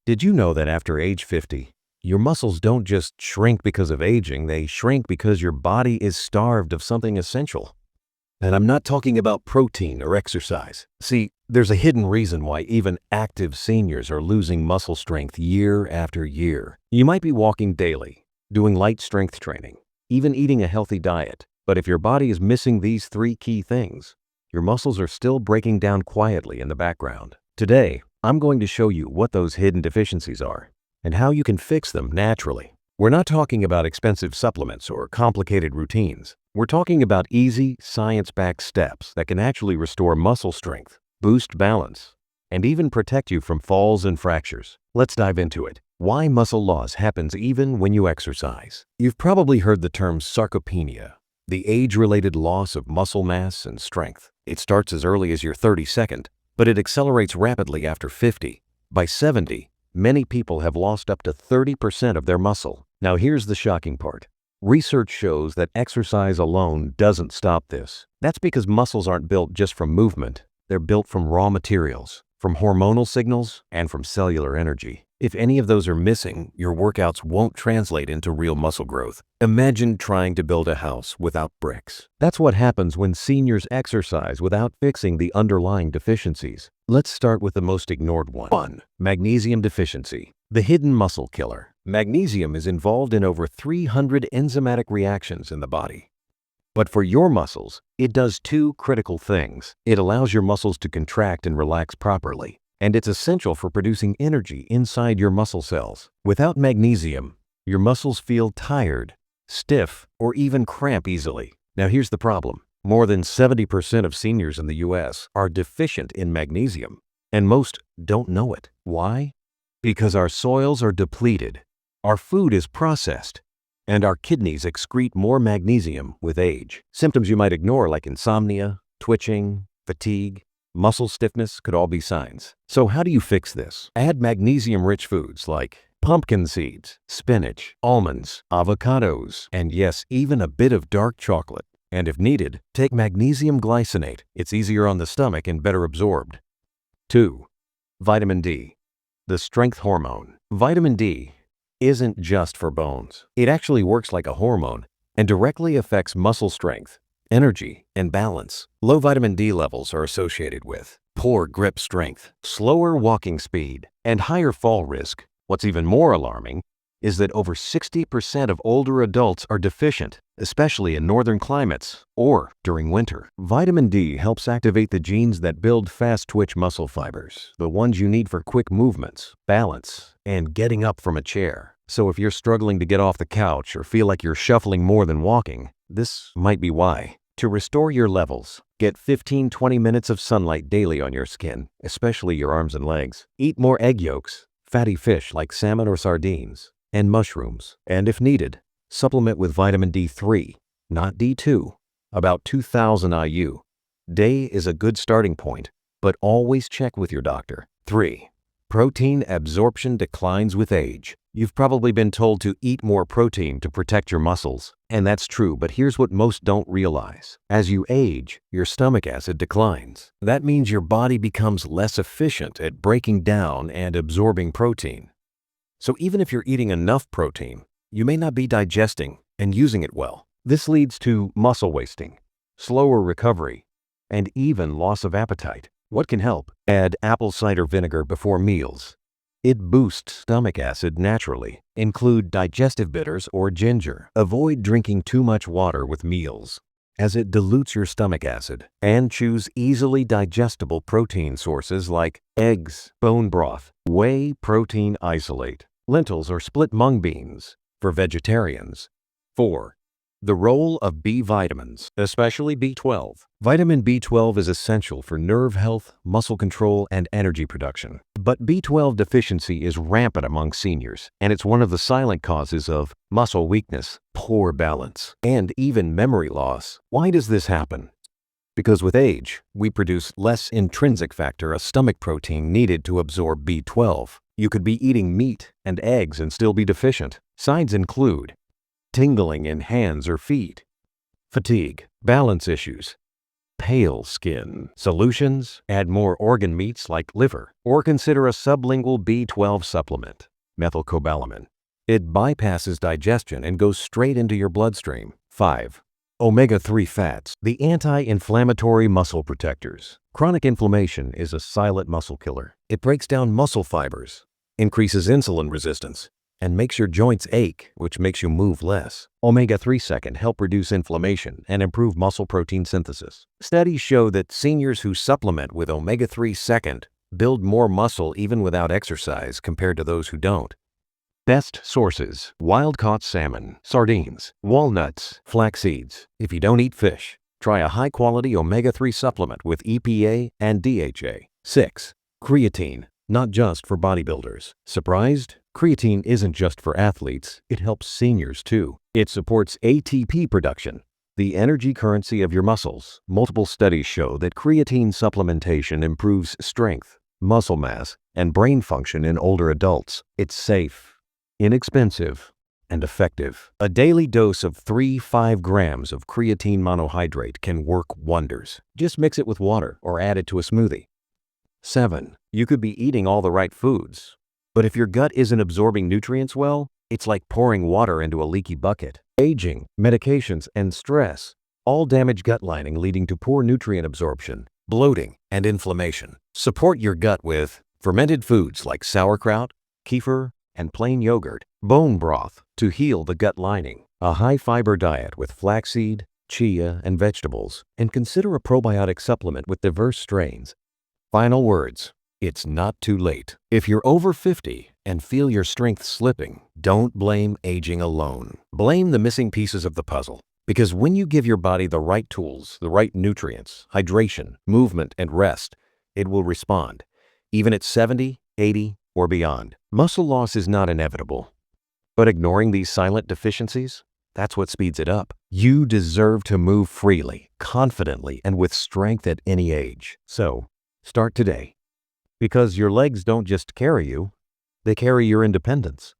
Did you know that after age 50, your muscles don't just shrink because of aging, they shrink because your body is starved of something essential? And I'm not talking about protein or exercise. See, there's a hidden reason why even active seniors are losing muscle strength year after year. You might be walking daily, doing light strength training, even eating a healthy diet. But if your body is missing these three key things, your muscles are still breaking down quietly in the background. Today, I'm going to show you what those hidden deficiencies are and how you can fix them naturally. We're not talking about expensive supplements or complicated routines. We're talking about easy, science-backed steps that can actually restore muscle strength, boost balance, and even protect you from falls and fractures. Let's dive into it. Why muscle loss happens even when you exercise. You've probably heard the term sarcopenia, the age-related loss of muscle mass and strength. It starts as early as your 32nd, but it accelerates rapidly after 50. By 70, many people have lost up to 30% of their muscle. Now here's the shocking part. Research shows that exercise alone doesn't stop this. That's because muscles aren't built just from movement. They're built from raw materials, from hormonal signals, and from cellular energy. If any of those are missing, your workouts won't translate into real muscle growth. Imagine trying to build a house without bricks. That's what happens when seniors exercise without fixing the underlying deficiencies. Let's start with the most ignored one. 1. Magnesium deficiency, the hidden muscle killer. Magnesium is involved in over 300 enzymatic reactions in the body. But for your muscles, it does two critical things. It allows your muscles to contract and relax properly, and it's essential for producing energy inside your muscle cells. Without magnesium, your muscles feel tired, stiff, or even cramp easily. Now here's the problem. More than 70% of seniors in the US are deficient in magnesium, and most don't know it. Why? Because our soils are depleted, our food is processed, and our kidneys excrete more magnesium with age. Symptoms you might ignore like insomnia, twitching, fatigue, muscle stiffness could all be signs. So how do you fix this? Add magnesium-rich foods like pumpkin seeds, spinach, almonds, avocados, and yes, even a bit of dark chocolate. And if needed, take magnesium glycinate. It's easier on the stomach and better absorbed. 2. Vitamin D, the strength hormone. Vitamin D isn't just for bones. It actually works like a hormone and directly affects muscle strength, energy, and balance. Low vitamin D levels are associated with poor grip strength, slower walking speed, and higher fall risk. What's even more alarming is that over 60% of older adults are deficient, especially in northern climates or during winter. Vitamin D helps activate the genes that build fast-twitch muscle fibers, the ones you need for quick movements, balance, and getting up from a chair. So if you're struggling to get off the couch or feel like you're shuffling more than walking, this might be why. To restore your levels, get 15-20 minutes of sunlight daily on your skin, especially your arms and legs. Eat more egg yolks, fatty fish like salmon or sardines, and mushrooms. And if needed, supplement with vitamin D3, not D2, about 2000 IU. Day is a good starting point, but always check with your doctor. 3. Protein absorption declines with age. You've probably been told to eat more protein to protect your muscles, and that's true, but here's what most don't realize. As you age, your stomach acid declines. That means your body becomes less efficient at breaking down and absorbing protein. So even if you're eating enough protein, you may not be digesting and using it well. This leads to muscle wasting, slower recovery, and even loss of appetite. What can help? Add apple cider vinegar before meals. It boosts stomach acid naturally. Include digestive bitters or ginger. Avoid drinking too much water with meals, as it dilutes your stomach acid. And choose easily digestible protein sources like eggs, bone broth, whey protein isolate, lentils or split mung beans for vegetarians. 4. The role of B vitamins, especially B12. Vitamin B12 is essential for nerve health, muscle control, and energy production. But B12 deficiency is rampant among seniors, and it's one of the silent causes of muscle weakness, poor balance, and even memory loss. Why does this happen? Because with age, we produce less intrinsic factor, a stomach protein needed to absorb B12. You could be eating meat and eggs and still be deficient. Signs include tingling in hands or feet, fatigue, balance issues, pale skin. Solutions? Add more organ meats like liver, or consider a sublingual B12 supplement, methylcobalamin. It bypasses digestion and goes straight into your bloodstream. 5. Omega-3 fats, the anti-inflammatory muscle protectors. Chronic inflammation is a silent muscle killer. It breaks down muscle fibers, increases insulin resistance, and makes your joints ache, which makes you move less. Omega-3 can help reduce inflammation and improve muscle protein synthesis. Studies show that seniors who supplement with omega-3 build more muscle even without exercise compared to those who don't. Best sources: wild-caught salmon, sardines, walnuts, flax seeds. If you don't eat fish, try a high-quality omega-3 supplement with EPA and DHA. 6. Creatine, not just for bodybuilders. Surprised? Creatine isn't just for athletes, it helps seniors too. It supports ATP production, the energy currency of your muscles. Multiple studies show that creatine supplementation improves strength, muscle mass, and brain function in older adults. It's safe, inexpensive, and effective. A daily dose of 3-5 grams of creatine monohydrate can work wonders. Just mix it with water or add it to a smoothie. 7. You could be eating all the right foods, but if your gut isn't absorbing nutrients well, it's like pouring water into a leaky bucket. Aging, medications, and stress all damage gut lining, leading to poor nutrient absorption, bloating, and inflammation. Support your gut with fermented foods like sauerkraut, kefir, and plain yogurt, bone broth to heal the gut lining, a high-fiber diet with flaxseed, chia, and vegetables, and consider a probiotic supplement with diverse strains. Final words: it's not too late. If you're over 50 and feel your strength slipping, don't blame aging alone. Blame the missing pieces of the puzzle. Because when you give your body the right tools, the right nutrients, hydration, movement, and rest, it will respond, even at 70, 80, or beyond. Muscle loss is not inevitable, but ignoring these silent deficiencies, that's what speeds it up. You deserve to move freely, confidently, and with strength at any age. So, start today. Because your legs don't just carry you, they carry your independence.